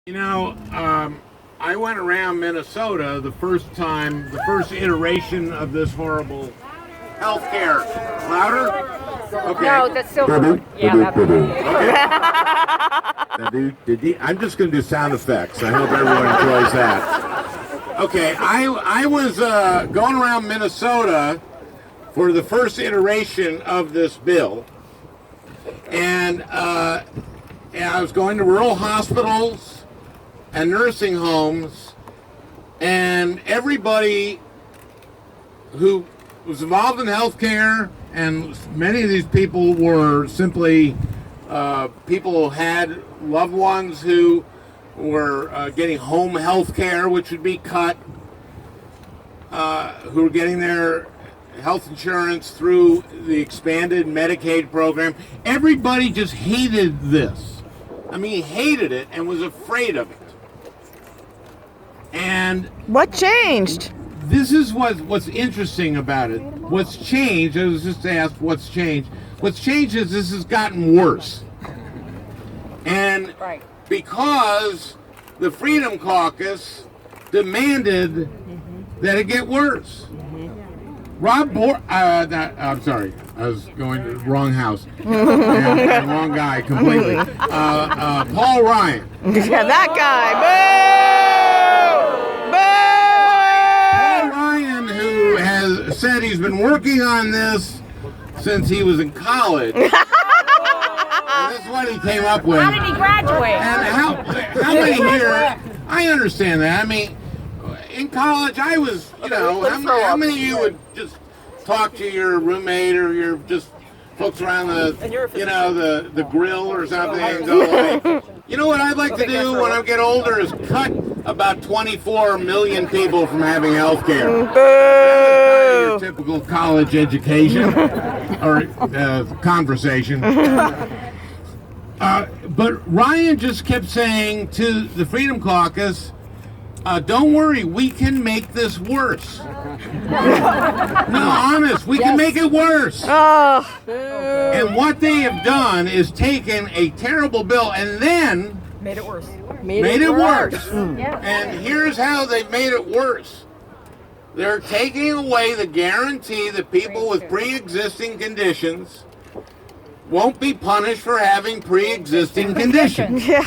You know, I went around Minnesota the first iteration of this horrible healthcare. Louder? Okay. No, that's silver. Yeah, I'm just going to do sound effects. I hope everyone enjoys that. Okay, I was going around Minnesota for the first iteration of this bill, and I was going to rural hospitals and nursing homes, and everybody who was involved in healthcare, and many of these people were simply people who had loved ones who were getting home health care, which would be cut, who were getting their health insurance through the expanded Medicaid program. Everybody just hated this. I mean, hated it and was afraid of it. And what changed? This is what's interesting about it. What's changed, I was just asked what's changed. What's changed is this has gotten worse. And because the Freedom Caucus demanded that it get worse. I'm sorry, I was going to the wrong house. The wrong guy completely. Paul Ryan. Yeah, that guy. Paul Ryan, who has said he's been working on this since he was in college. And this is what he came up with. How did he graduate? And how many here? I understand that. I mean, in college, I was, how many of you would just talk to your roommate or your just folks around the grill or something and go like, you know what I'd like to do when I get older is cut about 24 million people from having health care. Your typical college education or conversation. But Ryan just kept saying to the Freedom Caucus, don't worry, we can make this worse. No, honest, we can make it worse. And what they have done is taken a terrible bill and then Made it worse. Made it worse. And here's how they've made it worse. They're taking away the guarantee that people with pre-existing conditions won't be punished for having pre-existing conditions. Yeah.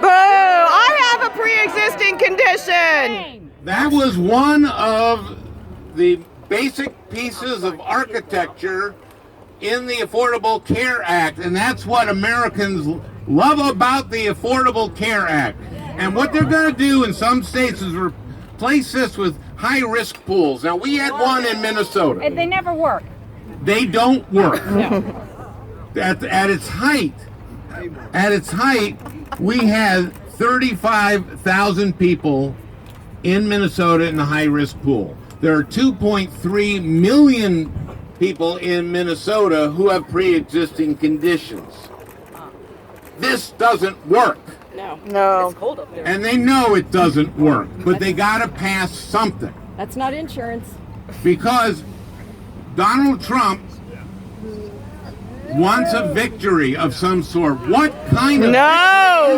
Boo! I have a pre-existing condition. That was one of the basic pieces of architecture in the Affordable Care Act, and that's what Americans love about the Affordable Care Act. And what they're going to do in some states is replace this with high-risk pools. Now, we had one in Minnesota. And they never work. They don't work. At its height, we had 35,000 people in Minnesota in the high-risk pool. There are 2.3 million people in Minnesota who have pre-existing conditions. This doesn't work. No. It's cold up there. And they know it doesn't work, but they got to pass something. That's not insurance. Because Donald Trump wants a victory of some sort. What kind of No!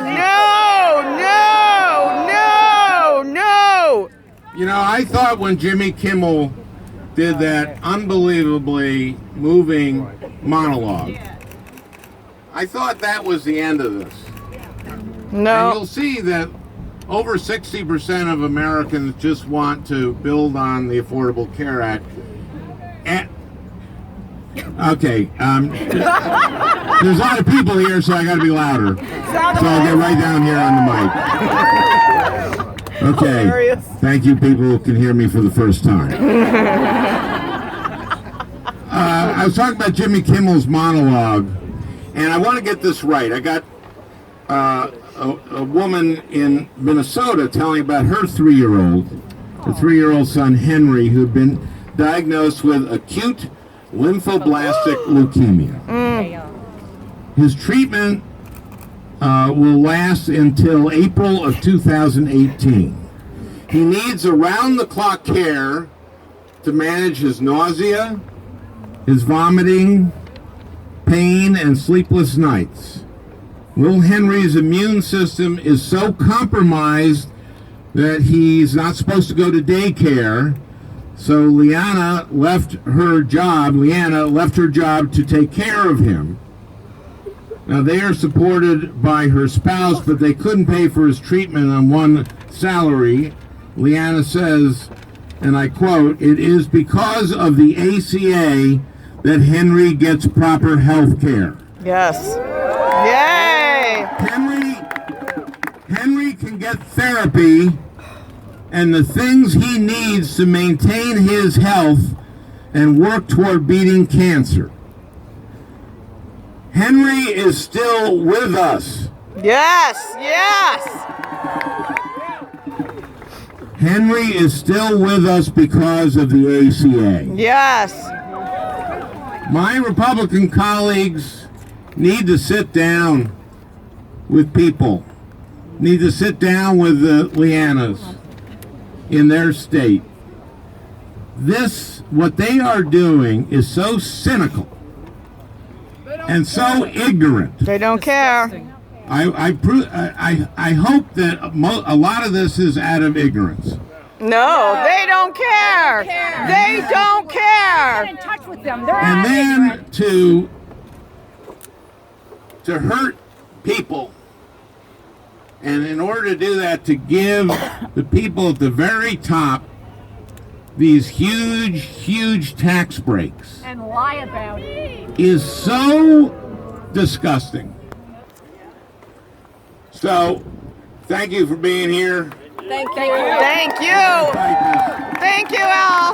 You know, I thought when Jimmy Kimmel did that unbelievably moving monologue, I thought that was the end of this. No. And you'll see that over 60% of Americans just want to build on the Affordable Care Act. And, okay, there's a lot of people here, so I got to be louder. So I'll get right down here on the mic. Okay, Hilarious. Thank you people who can hear me for the first time. I was talking about Jimmy Kimmel's monologue, and I want to get this right. I got a woman in Minnesota telling about her 3-year-old son Henry, who'd been diagnosed with acute lymphoblastic leukemia. His treatment will last until April of 2018. He needs around-the-clock care to manage his nausea, his vomiting, pain, and sleepless nights. Little Henry's immune system is so compromised that he's not supposed to go to daycare. So Leanna left her job to take care of him. Now they are supported by her spouse, but they couldn't pay for his treatment on one salary. Leanna says, and I quote, "It is because of the ACA that Henry gets proper health care." Yes. Yay! Henry can get therapy and the things he needs to maintain his health and work toward beating cancer. Henry is still with us. Yes, yes. Henry is still with us because of the ACA. Yes. My Republican colleagues need to sit down with people, need to sit down with the Leannas in their state. What they are doing is so cynical and so ignorant. They don't care. I hope that a lot of this is out of ignorance. No, they don't care. They don't Get care. in touch with them. They're And not then ignorant. to hurt people, and in order to do that, to give the people at the very top these huge tax breaks And lie about it. is so disgusting. So, thank you for being here. Thank you. Thank you. Fight this. Thank you, Al.